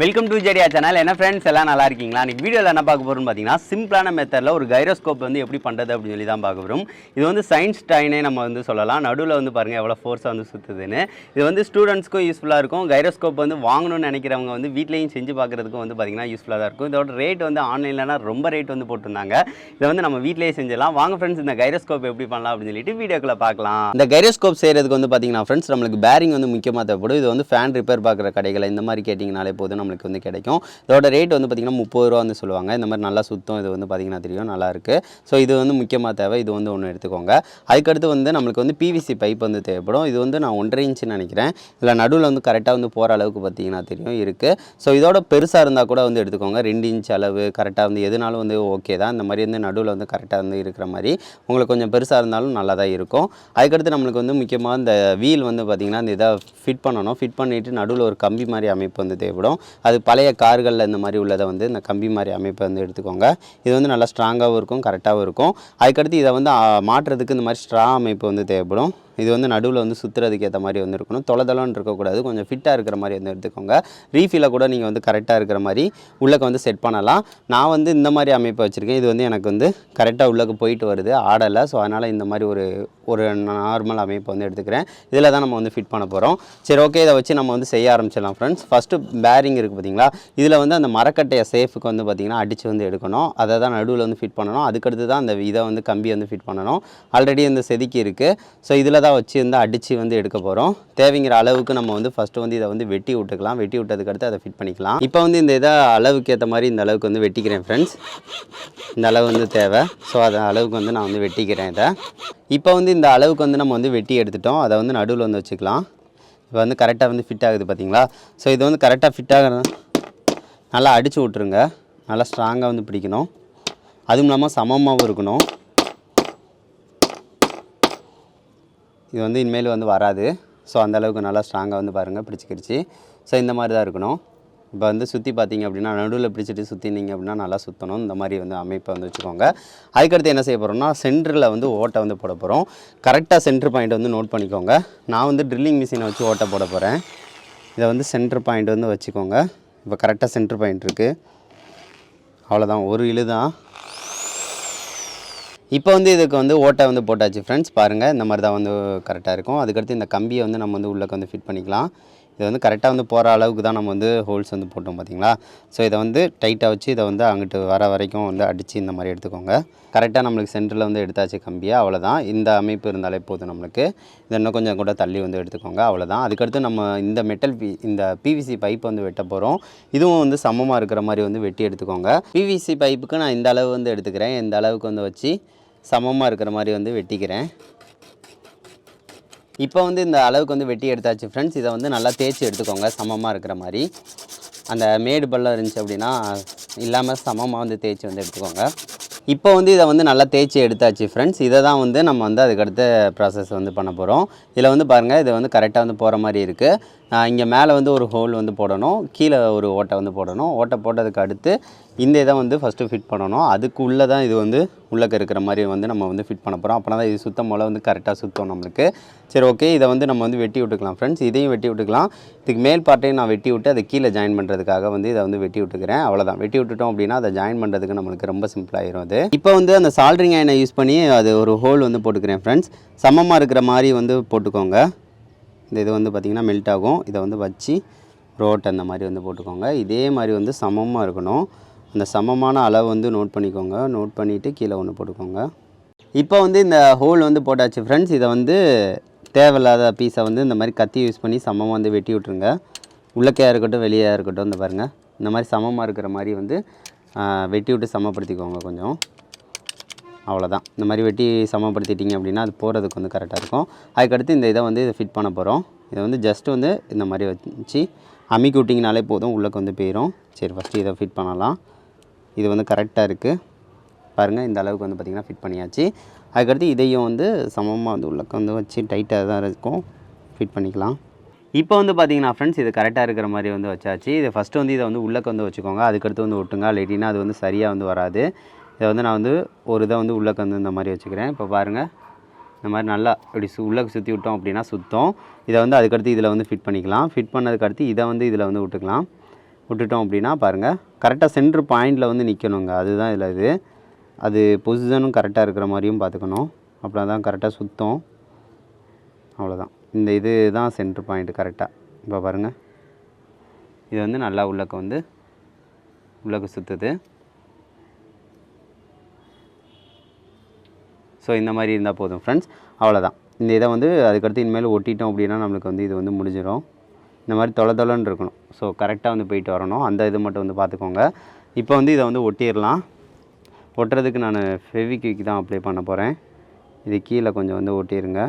Welcome to ஜெடியா channel. என்ன friends எல்லாம் நல்லா இருக்கீங்களா? இன்னைக்கு வீடியோவில் என்ன பார்க்க போகிறோம்னு பார்த்தீங்கன்னா, சிம்பிளான மெத்தடில் ஒரு கைரோஸ்கோப் வந்து எப்படி பண்ணுறது அப்படின்னு சொல்லி தான் பார்க்க போகிறோம். இது வந்து சயின்ஸ் டைனே நம்ம வந்து சொல்லலாம். நடுவில் வந்து பாருங்கள் எவ்வளோ ஃபோர்ஸாக வந்து சுற்றுதுன்னு. இது வந்து ஸ்டூடெண்ட்ஸ்க்கும் யூஸ்ஃபுல்லாக இருக்கும். கைரோஸ்கோப் வந்து வாங்கணும்னு நினைக்கிறவங்க வந்து வீட்லேயும் செஞ்சு பார்க்குறதுக்கும் வந்து பார்த்திங்கன்னா யூஸ்ஃபுல்லாக தான் இருக்கும். இதோட ரேட் வந்து ஆன்லைன்லனா ரொம்ப ரேட் வந்து போட்டிருந்தாங்க. இதை வந்து நம்ம வீட்டிலேயே செஞ்சிடலாம். வாங்க ஃப்ரெண்ட்ஸ், இந்த கைரோஸ்கோப் எப்படி பண்ணலாம் அப்படின்னு சொல்லிட்டு வீடியோக்குள்ளே பார்க்கலாம். இந்த கைரோஸ்கோப் செய்கிறதுக்கு வந்து பார்த்தீங்கன்னா ஃப்ரெண்ட்ஸ், நம்மளுக்கு பேரிங் வந்து முக்கியமாக தேவைப்படும். இது வந்து ஃபேன் ரிப்பேர் பார்க்குற கடைகளை இந்த மாதிரி கேட்டிங்கனாலே போதும், நம்மளுக்கு வந்து கிடைக்கும். இதோட ரேட் வந்து பார்த்திங்கன்னா 30 ரூபா வந்து சொல்லுவாங்க. இந்த மாதிரி நல்லா சுத்தம். இது வந்து பார்த்திங்கன்னா தெரியும், நல்லாயிருக்கு. ஸோ இது வந்து முக்கியமாக தேவை. இது வந்து ஒன்று எடுத்துக்கோங்க. அதுக்கடுத்து வந்து நம்மளுக்கு வந்து பிவிசி பைப் வந்து தேவைப்படும். இது வந்து நான் 1.5 இன்ச்சுன்னு நினைக்கிறேன். இதில் நடுவில் வந்து கரெக்டாக வந்து போகிற அளவுக்கு பார்த்திங்கன்னா தெரியும் இருக்குது. ஸோ இதோட பெருசாக இருந்தால் கூட வந்து எடுத்துக்கோங்க. 2 இன்ச் அளவு கரெக்டாக வந்து எதுனாலும் வந்து ஓகே தான். இந்த மாதிரி வந்து நடுவில் வந்து கரெக்டாக வந்து இருக்கிற மாதிரி உங்களுக்கு கொஞ்சம் பெருசாக இருந்தாலும் நல்லா தான் இருக்கும். அதுக்கடுத்து நம்மளுக்கு வந்து முக்கியமாக இந்த வீல் வந்து பார்த்திங்கன்னா இந்த இதை ஃபிட் பண்ணணும். ஃபிட் பண்ணிவிட்டு நடுவில் ஒரு கம்பி மாதிரி அமைப்பு வந்து தேவைப்படும். அது பழைய கார்களில் இந்த மாதிரி உள்ளதை வந்து இந்த கம்பி மாதிரி அமைப்பை வந்து எடுத்துக்கோங்க. இது வந்து நல்லா ஸ்ட்ராங்காகவும் இருக்கும், கரெக்டாகவும் இருக்கும். அதுக்கடுத்து இதை வந்து மாற்றுறதுக்கு இந்த மாதிரி ஸ்ட்ரா அமைப்பு வந்து தேவைப்படும். இது வந்து நடுவில் வந்து சுற்றுறதுக்கு ஏற்ற மாதிரி வந்து இருக்கணும். தொலைதளம்னு இருக்கக்கூடாது, கொஞ்சம் ஃபிட்டாக இருக்கிற மாதிரி வந்து எடுத்துக்கோங்க. ரீஃபிலை கூட நீங்கள் வந்து கரெக்டாக இருக்கிற மாதிரி உள்ளே வந்து செட் பண்ணலாம். நான் வந்து இந்த மாதிரி அமைப்பை வச்சுருக்கேன். இது வந்து எனக்கு வந்து கரெக்டாக உள்ளே போயிட்டு வருது, ஆடலை. ஸோ அதனால் இந்த மாதிரி ஒரு நார்மல் அமைப்பை வந்து எடுத்துக்கிறேன். இதில் தான் நம்ம வந்து ஃபிட் பண்ண போகிறோம். சரி, ஓகே, இதை வச்சு நம்ம வந்து செய்ய ஆரம்பிச்சிடலாம் ஃப்ரெண்ட்ஸ். ஃபஸ்ட்டு பேரிங் இருக்குது பார்த்தீங்களா, இதில் வந்து அந்த மரக்கட்டையை சேஃபுக்கு வந்து பார்த்திங்கன்னா அடித்து வந்து எடுக்கணும். அதை தான் நடுவில் வந்து ஃபிட் பண்ணணும். அதுக்கடுத்து தான் அந்த இதை வந்து கம்பி வந்து ஃபிட் பண்ணணும். ஆல்ரெடி இந்த செதுக்கி இருக்குது. ஸோ இதில் தான் வச்சு வந்து அடித்து வந்து எடுக்க போகிறோம். தேவைங்கிற அளவுக்கு நம்ம வந்து ஃபஸ்ட்டு வந்து இதை வந்து வெட்டி விட்டுக்கலாம். வெட்டி விட்டதுக்கடுத்து அதை ஃபிட் பண்ணிக்கலாம். இப்போ வந்து இந்த இதை அளவுக்கு ஏற்ற மாதிரி இந்த அளவுக்கு வந்து வெட்டிக்கிறேன் ஃப்ரெண்ட்ஸ். இந்த அளவு வந்து தேவை. ஸோ அதை அளவுக்கு வந்து நான் வந்து வெட்டிக்கிறேன் இதை. இப்போ வந்து இந்த அளவுக்கு வந்து நம்ம வந்து வெட்டி எடுத்துட்டோம். அதை வந்து நடுவில் வந்து வச்சுக்கலாம். இப்போ வந்து கரெக்டாக வந்து ஃபிட் ஆகுது பார்த்தீங்களா. ஸோ இது வந்து கரெக்டாக ஃபிட் ஆக நல்லா அடித்து விட்ருங்க. நல்லா ஸ்ட்ராங்காக வந்து பிடிக்கணும். அதுவும் இல்லாமல் சமமாகவும் இருக்கணும். இது வந்து இனிமேல் வந்து வராது. ஸோ அந்தளவுக்கு நல்லா ஸ்ட்ராங்காக வந்து பாருங்கள் பிடிச்சிக்கிடுச்சு. ஸோ இந்த மாதிரி தான் இருக்கணும். இப்போ வந்து சுற்றி பார்த்தீங்க அப்படின்னா நடுவில் பிடிச்சிட்டு சுற்றினீங்க அப்படின்னா நல்லா சுற்றணும். இந்த மாதிரி வந்து அமைப்பை வந்து வச்சுக்கோங்க. அதுக்கடுத்து என்ன செய்ய போகிறோம்னா, சென்டரில் வந்து ஓட்டை வந்து போட போகிறோம். கரெக்டாக சென்டர் பாயிண்ட் வந்து நோட் பண்ணிக்கோங்க. நான் வந்து ட்ரில்லிங் மிஷினை வச்சு ஓட்டை போட போகிறேன். இதை வந்து சென்டர் பாயிண்ட் வந்து வச்சுக்கோங்க. இப்போ கரெக்டாக சென்டர் பாயிண்ட் இருக்குது. அவ்வளோதான், ஒரு இழு தான். இப்போ வந்து இதுக்கு வந்து ஓட்டை வந்து போட்டாச்சு ஃப்ரெண்ட்ஸ். பாருங்கள், இந்த மாதிரி தான் வந்து கரெக்டாக இருக்கும். அதுக்கடுத்து இந்த கம்பியை வந்து நம்ம வந்து உள்ளே வந்து ஃபிட் பண்ணிக்கலாம். இது வந்து கரெக்டாக வந்து போகிற அளவுக்கு தான் நம்ம வந்து ஹோல்ஸ் வந்து போட்டோம் பார்த்தீங்களா. ஸோ இதை வந்து டைட்டாக வச்சு இதை வந்து அங்கிட்டு வர வரைக்கும் வந்து அடித்து இந்த மாதிரி எடுத்துக்கோங்க. கரெக்டாக நம்மளுக்கு சென்டரில் வந்து எடுத்தாச்சு கம்பியை. அவ்வளோதான், இந்த அமைப்பு இருந்தாலே போதும் நம்மளுக்கு. இதை இன்னும் கொஞ்சம் கூட தள்ளி வந்து எடுத்துக்கோங்க. அவ்வளோதான். அதுக்கடுத்து நம்ம இந்த இந்த பிவிசி பைப் வந்து வெட்ட போகிறோம். இதுவும் வந்து சமமாக இருக்கிற மாதிரி வந்து வெட்டி எடுத்துக்கோங்க. பிவிசி பைப்புக்கு நான் இந்த அளவு வந்து எடுத்துக்கிறேன். இந்த அளவுக்கு வந்து வச்சு சமமாக இருக்கிற மாதிரி வந்து வெட்டிக்கிறேன். இப்போ வந்து இந்த அளவுக்கு வந்து வெட்டி எடுத்தாச்சு ஃப்ரெண்ட்ஸ். இதை வந்து நல்லா தேய்ச்சி எடுத்துக்கோங்க சமமாக இருக்கிற மாதிரி. அந்த மேடு பள்ளம் இருந்துச்சு அப்படின்னா இல்லாமல் சமமாக வந்து தேய்ச்சி வந்து எடுத்துக்கோங்க. இப்போ வந்து இதை வந்து நல்லா தேய்ச்சி எடுத்தாச்சு ஃப்ரெண்ட்ஸ். இதை தான் வந்து நம்ம வந்து அதுக்கடுத்த ப்ராசஸ் வந்து பண்ண போகிறோம். இதில் வந்து பாருங்கள், இதை வந்து கரெக்டாக வந்து போகிற மாதிரி இருக்குது. இங்கே மேலே வந்து ஒரு ஹோல் வந்து போடணும், கீழே ஒரு ஓட்டை வந்து போடணும். ஓட்டை போட்டதுக்கு அடுத்து இந்த இதை வந்து ஃபஸ்ட்டு ஃபிட் பண்ணணும். அதுக்கு உள்ளே தான் இது வந்து உள்ளக்க இருக்கிற மாதிரி வந்து நம்ம வந்து ஃபிட் பண்ண போகிறோம். அப்போனா தான் இது சுத்தம் போல் வந்து கரெக்டாக சுத்தம் நம்மளுக்கு. சரி, ஓகே, இதை வந்து நம்ம வந்து வெட்டி விட்டுக்கலாம் ஃப்ரெண்ட்ஸ். இதையும் வெட்டி விட்டுக்கலாம். இதுக்கு மேல் பார்ட்டையும் நான் வெட்டி விட்டு அதை கீழே ஜாயின் பண்ணுறதுக்காக வந்து இதை வந்து வெட்டி விட்டுக்கிறேன். அவ்வளோதான். வெட்டி விட்டுட்டோம் அப்படின்னா அதை ஜாயின் பண்ணுறதுக்கு நம்மளுக்கு ரொம்ப சிம்பிளாகிடும். அது இப்போ வந்து அந்த சால்ட்ரிங் அயனை யூஸ் பண்ணி அது ஒரு ஹோல் வந்து போட்டுக்கிறேன் ஃப்ரெண்ட்ஸ். சமமாக இருக்கிற மாதிரி வந்து போட்டுக்கோங்க. இந்த இது வந்து பார்த்திங்கன்னா மெல்ட் ஆகும். இதை வந்து வச்சு ரோட் அந்த மாதிரி வந்து போட்டுக்கோங்க. இதே மாதிரி வந்து சமமாக இருக்கணும். அந்த சமமான அளவு வந்து நோட் பண்ணிக்கோங்க. நோட் பண்ணிவிட்டு கீழே ஒன்று போட்டுக்கோங்க. இப்போ வந்து இந்த ஹோல் வந்து போட்டாச்சு ஃப்ரெண்ட்ஸ். இதை வந்து தேவையில்லாத பீஸை வந்து இந்த மாதிரி கத்தி யூஸ் பண்ணி சமமாக வந்து வெட்டி விட்ருங்க. உள்ளக்கையாக இருக்கட்டும் வெளியாக இருக்கட்டும். இந்த பாருங்கள், இந்த மாதிரி சமமாக இருக்கிற மாதிரி வந்து வெட்டி விட்டு சமப்படுத்திக்கோங்க கொஞ்சம். அவ்வளோதான். இந்த மாதிரி வெட்டி சமப்படுத்திட்டிங்க அப்படின்னா அது போகிறதுக்கு வந்து கரெக்டாக இருக்கும். அதுக்கடுத்து இந்த இதை வந்து ஃபிட் பண்ண போகிறோம். இதை வந்து ஜஸ்ட் வந்து இந்த மாதிரி வச்சு அமுக்கி விட்டிங்கனாலே போதும், உள்ளக்கு வந்து போயிடும். சரி, ஃபஸ்ட்டு இதை ஃபிட் பண்ணலாம். இது வந்து கரெக்டாக இருக்குது பாருங்கள். இந்த அளவுக்கு வந்து பார்த்திங்கன்னா ஃபிட் பண்ணியாச்சு. அதுக்கடுத்து இதையும் வந்து சமமாக வந்து உள்ளக்க வந்து வச்சு டைட்டாக தான் இருக்கும், ஃபிட் பண்ணிக்கலாம். இப்போ வந்து பார்த்திங்கன்னா ஃப்ரெண்ட்ஸ், இது கரெக்டாக இருக்கிற மாதிரி வந்து வச்சாச்சு. இதை ஃபஸ்ட்டு வந்து இதை வந்து உள்ளக்க வந்து வச்சுக்கோங்க. அதுக்கடுத்து வந்து ஒட்டுங்க, இல்லாட்டினா அது வந்து சரியாக வந்து வராது. இதை வந்து நான் வந்து ஒரு இதை வந்து உள்ளக்க வந்து இந்த மாதிரி வச்சுக்கிறேன். இப்போ பாருங்கள், இந்த மாதிரி நல்லா இப்படி உள்ளக்கு சுற்றி விட்டோம் அப்படின்னா சுத்தம். இதை வந்து அதுக்கடுத்து இதில் வந்து ஃபிட் பண்ணிக்கலாம். ஃபிட் பண்ணதுக்கடுத்து இதை வந்து இதில் வந்து விட்டுக்கலாம். விட்டுட்டோம் அப்படின்னா பாருங்கள் கரெக்டாக சென்ட்ரு பாயிண்டில் வந்து நிற்கணுங்க. அதுதான் இதில் அது பொசிஷனும் கரெக்டாக இருக்கிற மாதிரியும் பார்த்துக்கணும். அப்படின்னா தான் கரெக்டாக சுற்றும். அவ்வளோதான். இந்த இது தான் சென்ட்ரு பாயிண்ட் கரெக்டாக. இப்போ பாருங்கள் இது வந்து நல்லா உள்ளக்க சுற்றுது. ஸோ இந்த மாதிரி இருந்தால் போதும் ஃப்ரெண்ட்ஸ். அவ்வளோதான். இந்த இதை வந்து அதுக்கடுத்து இனிமேல் ஒட்டிட்டோம் அப்படின்னா நம்மளுக்கு வந்து இது வந்து முடிஞ்சிடும். இந்த மாதிரி தொலைன்னு இருக்கணும். ஸோ கரெக்டாக வந்து போயிட்டு வரணும். அந்த இது மட்டும் வந்து பார்த்துக்கோங்க. இப்போ வந்து இதை வந்து ஒட்டிடலாம். ஒட்டுறதுக்கு நான் ஃபெவிக்விக் தான் அப்ளை பண்ண போகிறேன். இது கீழே கொஞ்சம் வந்து ஒட்டிடுங்க.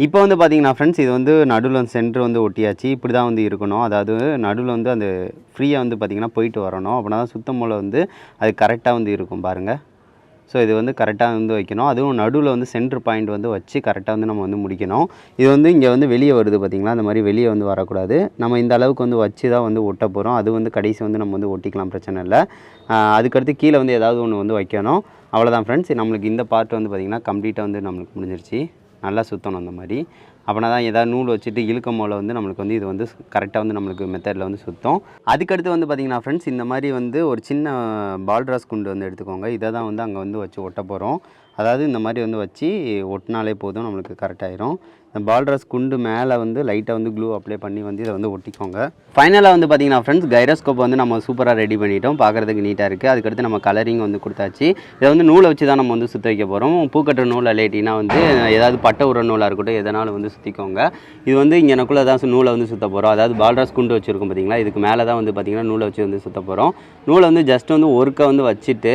இப்போ வந்து பார்த்திங்கன்னா ஃப்ரெண்ட்ஸ் இது வந்து நடுவில் வந்து சென்டர் வந்து ஒட்டியாச்சு. இப்படி தான் வந்து இருக்கணும். அதாவது நடுவில் வந்து அந்த ஃப்ரீயாக வந்து பார்த்திங்கன்னா போயிட்டு வரணும். அப்படின்னா தான் சுத்தம் போல் வந்து அது கரெக்டாக வந்து இருக்கும் பாருங்கள். ஸோ இது வந்து கரெக்டாக வந்து வைக்கணும். அதுவும் நடுவில் வந்து சென்டர் பாயிண்ட் வந்து வச்சு கரெக்டாக வந்து நம்ம வந்து முடிக்கணும். இது வந்து இங்கே வந்து வெளியே வருது பார்த்திங்களா, அந்த மாதிரி வெளியே வந்து வரக்கூடாது. நம்ம இந்த அளவுக்கு வந்து வச்சு தான் வந்து ஒட்ட போகிறோம். அது வந்து கடைசி வந்து நம்ம வந்து ஒட்டிக்கலாம், பிரச்சனை இல்லை. அதுக்கடுத்து கீழே வந்து ஏதாவது ஒன்று வந்து வைக்கணும். அவ்வளோதான் ஃப்ரெண்ட்ஸ். நம்மளுக்கு இந்த பார்ட் வந்து பார்த்திங்கன்னா கம்ப்ளீட்டாக வந்து நம்மளுக்கு முடிஞ்சிருச்சு. நல்லா சுற்றணும் அந்த மாதிரி. அப்படின்னா தான் ஏதாவது நூல் வச்சுட்டு இழுக்கும் போல் வந்து நம்மளுக்கு வந்து இது வந்து கரெக்டாக வந்து நம்மளுக்கு மெத்தடில் வந்து சுற்றும். அதுக்கடுத்து வந்து பார்த்திங்கன்னா ஃப்ரெண்ட்ஸ் இந்த மாதிரி வந்து ஒரு சின்ன பால்ட்ராஸ் குண்டு வந்து எடுத்துக்கோங்க. இதை தான் வந்து அங்கே வந்து வச்சு ஒட்ட போகிறோம். அதாவது இந்த மாதிரி வந்து வச்சு ஒட்டினாலே போதும், நம்மளுக்கு கரெக்டாயிரும். இந்த பால்ட்ராஸ் குண்டு மேலே வந்து லைட்டாக வந்து க்ளூ அப்ளை பண்ணி வந்து இதை வந்து ஒட்டிக்கோங்க. ஃபைனலாக வந்து பார்த்திங்கன்னா ஃப்ரெண்ட்ஸ் கைரோஸ்கோப் வந்து நம்ம சூப்பராக ரெடி பண்ணிட்டோம். பார்க்குறதுக்கு நீட்டாக இருக்குது. அதுக்கடுத்து நம்ம கலரிங் வந்து கொடுத்தாச்சு. இதை வந்து நூலை வச்சு தான் நம்ம வந்து சுற்ற வைக்க போகிறோம். பூக்கட்டுற நூல் இல்லாட்டினா வந்து ஏதாவது பட்டை உர நூலாக இருக்கட்டும், எதனாலும் வந்து சுற்றிக்கோங்க. இது வந்து இங்கே எனக்குள்ளே தான் நூலை வந்து சுற்ற போகிறோம். அதாவது பால்ட்ராஸ் குண்டு வச்சுருக்கோம் பார்த்திங்களா, இதுக்கு மேலே தான் வந்து பார்த்திங்கன்னா நூலை வச்சு வந்து சுற்ற போகிறோம். நூலை வந்து ஜஸ்ட் வந்து ஒர்க்கை வந்து வச்சுட்டு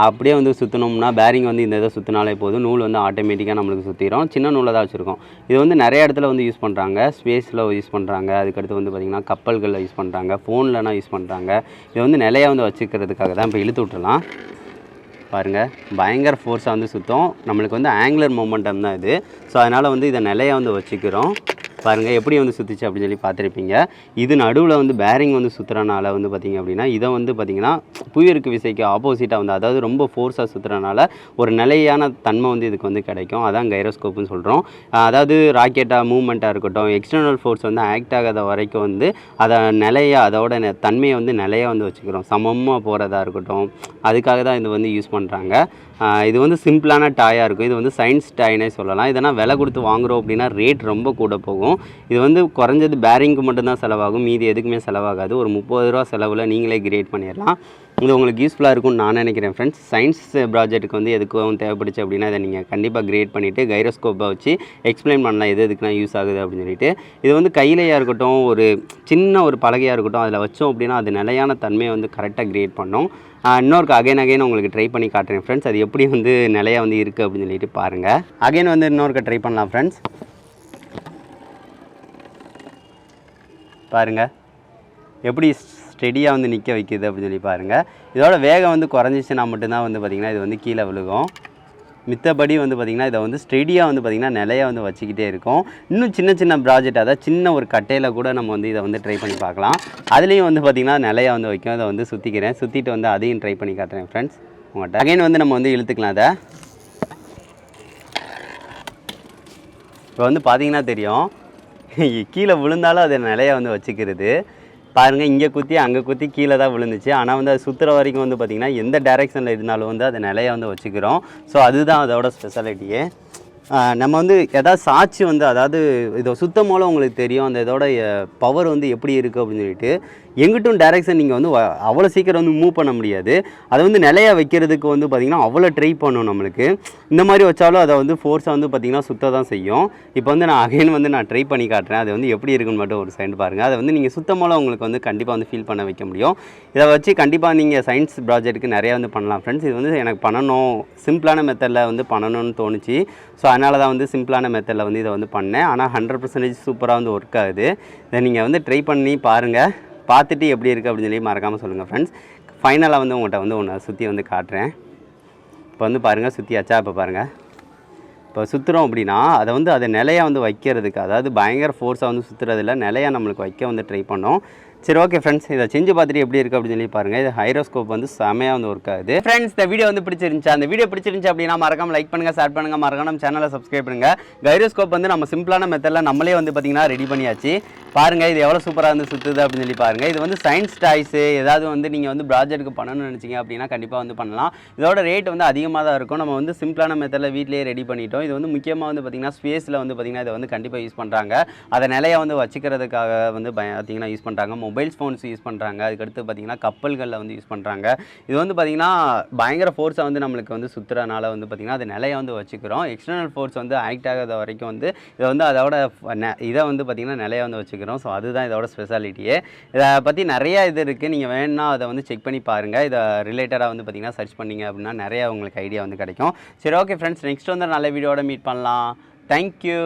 அப்படியே வந்து சுற்றினோம்னா பேரிங் வந்து இந்த இதை சுற்றினாலே போதும், நூல் வந்து ஆட்டோமேட்டிக்காக நம்மளுக்கு சுற்றிடும். சின்ன நூலை தான் வச்சுருக்கோம். இது வந்து நிறைய இடத்துல வந்து யூஸ் பண்ணுறாங்க. ஸ்பேஸில் யூஸ் பண்ணுறாங்க. அதுக்கடுத்து வந்து பார்த்திங்கன்னா கப்பல்களில் யூஸ் பண்ணுறாங்க, ஃபோன்லனா யூஸ் பண்ணுறாங்க. இது வந்து நிலையாக வந்து வச்சுக்கிறதுக்காக தான். இப்போ இழுத்து விட்டுலாம் பாருங்கள், பயங்கர ஃபோர்ஸாக வந்து சுற்றும். நம்மளுக்கு வந்து ஆங்குலர் மொமெண்டம் தான் இது. ஸோ அதனால் வந்து இதை நிலையாக வந்து வச்சுக்கிறோம். பாருங்கள் எப்படி வந்து சுற்றிச்சு அப்படின்னு சொல்லி பார்த்துருப்பீங்க. இது நடுவில் வந்து பேரிங் வந்து சுற்றுறனால வந்து பார்த்திங்க அப்படின்னா இதை வந்து பார்த்திங்கன்னா புவியீர்ப்பு விசைக்கு ஆப்போசிட்டாக வந்து, அதாவது ரொம்ப ஃபோர்ஸாக சுற்றுறனால ஒரு நிலையான தன்மை வந்து இதுக்கு வந்து கிடைக்கும். அதான் கைரோஸ்கோப்புன்னு சொல்கிறோம். அதாவது ராக்கெட்டாக மூவ்மெண்ட்டாக இருக்கட்டும், எக்ஸ்டர்னல் ஃபோர்ஸ் வந்து ஆக்ட் ஆகாத வரைக்கும் வந்து அதை நிலையாக, அதோட தன்மையை வந்து நிலையாக வந்து வச்சுக்கிறோம். சமமாக போகிறதா இருக்கட்டும், அதுக்காக தான் இது வந்து யூஸ் பண்ணுறாங்க. இது வந்து சிம்பிளான டாயாக இருக்கும். இது வந்து சயின்ஸ் டாய்னே சொல்லலாம். இதெல்லாம் விலை கொடுத்து வாங்குகிறோம் அப்படின்னா ரேட் ரொம்ப கூட போகும். இது வந்து குறைஞ்சது பேரிங்க்கு மட்டும்தான் செலவாகும், மீதி எதுக்குமே செலவாகாது. ஒரு 30 ரூபா செலவில் நீங்களே கிரியேட் பண்ணிடலாம். இது உங்களுக்கு யூஸ்ஃபுல்லாக இருக்கும்னு நான் நினைக்கிறேன் ஃப்ரெண்ட்ஸ். சயின்ஸ் ப்ராஜெக்ட்டுக்கு வந்து எதுக்கும் தேவைப்படுச்சு அப்படின்னா இதை நீங்கள் கண்டிப்பாக கிரியேட் பண்ணிவிட்டு கைரோஸ்கோப்பை வச்சு எக்ஸ்பிளைன் பண்ணலாம் எதுக்குனா யூஸ் ஆகுது அப்படின்னு சொல்லிட்டு. இது வந்து கையிலையாக இருக்கட்டும், ஒரு சின்ன ஒரு பலகையாக இருக்கட்டும், அதில் வச்சோம் அப்படின்னா அது நிலையான தன்மையை வந்து கரெக்டாக கிரியேட் பண்ணோம். இன்னொருக்கு அகைன் உங்களுக்கு ட்ரை பண்ணி காட்டுறேன் ஃப்ரெண்ட்ஸ். அது எப்படி வந்து நிலையாக வந்து இருக்குது அப்படின்னு சொல்லிட்டு பாருங்கள். அகைன் வந்து இன்னொருக்க ட்ரை பண்ணலாம் ஃப்ரெண்ட்ஸ். பாருங்கள் எப்படி ஸ்டெடியாக வந்து நிற்க வைக்கிது அப்படின்னு சொல்லி பாருங்கள். இதோட வேகம் வந்து குறைஞ்சிச்சுன்னா மட்டும்தான் வந்து பார்த்திங்கன்னா இது வந்து கீழே விழுகும். மித்தபடி வந்து பார்த்திங்கன்னா இதை வந்து ஸ்டெடியாக வந்து பார்த்திங்கன்னா நிலையாக வந்து வச்சுக்கிட்டே இருக்கும். இன்னும் சின்ன ப்ராஜெக்ட், அதாவது சின்ன ஒரு கட்டையில் கூட நம்ம வந்து இதை வந்து ட்ரை பண்ணி பார்க்கலாம். அதுலேயும் வந்து பார்த்திங்கன்னா நிலையாக வந்து வைக்கும். அதை வந்து சுற்றிட்டு வந்து அதையும் ட்ரை பண்ணி காட்டுறேன் ஃப்ரெண்ட்ஸ் உங்கள்கிட்ட. அகைன் வந்து நம்ம வந்து இழுத்துக்கலாம். அதை இப்போ வந்து பார்த்திங்கன்னா தெரியும், கீழே விழுந்தாலும் அதை நிலையாக வந்து வச்சுக்கிறது. பாருங்கள், இங்கே குத்தி அங்கே குத்தி கீழே தான் விழுந்துச்சு. ஆனால் வந்து அது சுற்றுற வரைக்கும் வந்து பார்த்திங்கன்னா எந்த டைரெக்ஷனில் இருந்தாலும் வந்து அதை நிலையாக வந்து வச்சுக்கிறோம். ஸோ அதுதான் அதோட ஸ்பெஷாலிட்டியே. நம்ம வந்து எதாவது சாட்சி வந்து, அதாவது இதை சுத்தம் மூலம் உங்களுக்கு தெரியும் அந்த இதோட பவர் வந்து எப்படி இருக்குது அப்படின்னு சொல்லிட்டு. எங்கிட்டும் டைரெக்ஷன் நீங்கள் வந்து அவ்வளோ சீக்கிரம் வந்து மூவ் பண்ண முடியாது. அதை வந்து நிலையாக வைக்கிறதுக்கு வந்து பார்த்திங்கன்னா அவ்வளோ ட்ரை பண்ணும் நம்மளுக்கு. இந்த மாதிரி வச்சாலும் அதை வந்து ஃபோர்ஸாக வந்து பார்த்திங்கன்னா சுத்த தான் செய்யும். இப்போ வந்து நான் அகைன் வந்து நான் ட்ரை பண்ணி காட்டுறேன். அது வந்து எப்படி இருக்குன்னு மட்டும் ஒரு செகண்ட் பாருங்கள். அதை வந்து நீங்கள் சுத்தம் மூலம் உங்களுக்கு வந்து கண்டிப்பாக வந்து ஃபீல் பண்ண வைக்க முடியும். இதை வச்சு கண்டிப்பாக நீங்கள் சயின்ஸ் ப்ராஜெக்ட்டுக்கு நிறையா வந்து பண்ணலாம் ஃப்ரெண்ட்ஸ். இது வந்து எனக்கு பண்ணணும், சிம்பிளான மெத்தடில் வந்து பண்ணணும்னு தோணுச்சு. ஸோ அதனால தான் வந்து சிம்பிளான மெத்தடில் வந்து இதை வந்து பண்ணேன். ஆனால் 100% சூப்பராக வந்து ஒர்க் ஆகுது. இதை நீங்கள் வந்து ட்ரை பண்ணி பாருங்கள். பார்த்துட்டு எப்படி இருக்குது அப்படின்னு சொல்லி மறக்காமல் சொல்லுங்கள் ஃப்ரெண்ட்ஸ். ஃபைனலாக வந்து உங்கள்கிட்ட வந்து ஒன்று சுற்றி வந்து காட்டுறேன். இப்போ வந்து பாருங்கள் சுற்றியாச்சா. இப்போ பாருங்கள், இப்போ சுற்றுறோம் அப்படின்னா அதை வந்து அதை நிலையாக வந்து வைக்கிறதுக்கு, அதாவது பயங்கர ஃபோர்ஸாக வந்து சுற்றுறதில்ல, நிலையாக நம்மளுக்கு வைக்க வந்து ட்ரை பண்ணோம். சரி ஓகே ஃப்ரெண்ட்ஸ், இதை செஞ்சு பார்த்துட்டு எப்படி இருக்குது அப்படின்னு சொல்லி பாருங்கள். இது ஹைரோஸ்கோப் வந்து செமையாக வந்து ஒர்க் ஆகுது. ஃப்ரெண்ட்ஸ், இந்த வீடியோ வந்து பிடிச்சிருந்துச்சு. அந்த வீடியோ பிடிச்சிருந்துச்சு அப்படின்னா மறக்காம லைக் பண்ணுங்கள், ஷேர் பண்ணுங்கள், மறக்காம நம்ம சேனலை சப்ஸ்கிரைப் பண்ணுங்கள். கைரோஸ்கோப் வந்து நம்ம சிம்பிளான மெத்தடில் நம்மளே வந்து பார்த்திங்கன்னா ரெடி பண்ணியாச்சு. பாருங்கள் இது எவ்வளோ சூப்பராக வந்து சுற்றுது அப்படின்னு சொல்லி பாருங்கள். இது வந்து சயின்ஸ் டாய்ஸு ஏதாவது வந்து நீங்கள் வந்து ப்ராஜெக்ட்டுக்கு பண்ணணும்னு நினச்சிங்க அப்படின்னா கண்டிப்பாக வந்து பண்ணலாம். இதோட ரேட் வந்து அதிகமாக தான் இருக்கும். நம்ம வந்து சிம்பிளான மெத்தடில் வீட்டிலேயே ரெடி பண்ணிட்டோம். இது வந்து முக்கியமாக வந்து பார்த்திங்கன்னா ஸ்பேஸில் வந்து பார்த்திங்கன்னா இதை வந்து கண்டிப்பாக யூஸ் பண்ணுறாங்க. அதை நிலையை வந்து வச்சுக்கிறதுக்காக வந்து பார்த்திங்கன்னா யூஸ் பண்ணுறாங்க. மொபைல் ஃபோன்ஸ் யூஸ் பண்ணுறாங்க. அதுக்கடுத்து பார்த்திங்கன்னா கப்பல்களில் வந்து யூஸ் பண்ணுறாங்க. இது வந்து பார்த்திங்கன்னா பயங்கர ஃபோர்ஸை வந்து நம்மளுக்கு வந்து சுற்றுறனால வந்து பார்த்திங்கன்னா அது நிலையை வந்து வச்சுக்கிறோம். எக்ஸ்டர்னல் ஃபோர்ஸ் வந்து ஆக்ட் ஆகாத வரைக்கும் வந்து இதை வந்து அதோட இதை வந்து பார்த்திங்கன்னா நிலையை வந்து வச்சுக்கிறோம். ஸோ அதுதான் இதோட ஸ்பெஷாலிட்டியே. இதை பற்றி நிறையா இது இருக்குது. நீங்கள் வேணும்னா அதை வந்து செக் பண்ணி பாருங்கள். இதை ரிலேட்டடாக வந்து பார்த்திங்கன்னா சர்ச் பண்ணிங்க அப்படின்னா நிறையா உங்களுக்கு ஐடியா வந்து கிடைக்கும். சரி ஓகே ஃப்ரெண்ட்ஸ், நெக்ஸ்ட் வந்து நல்ல வீடியோட மீட் பண்ணலாம். தேங்க்யூ.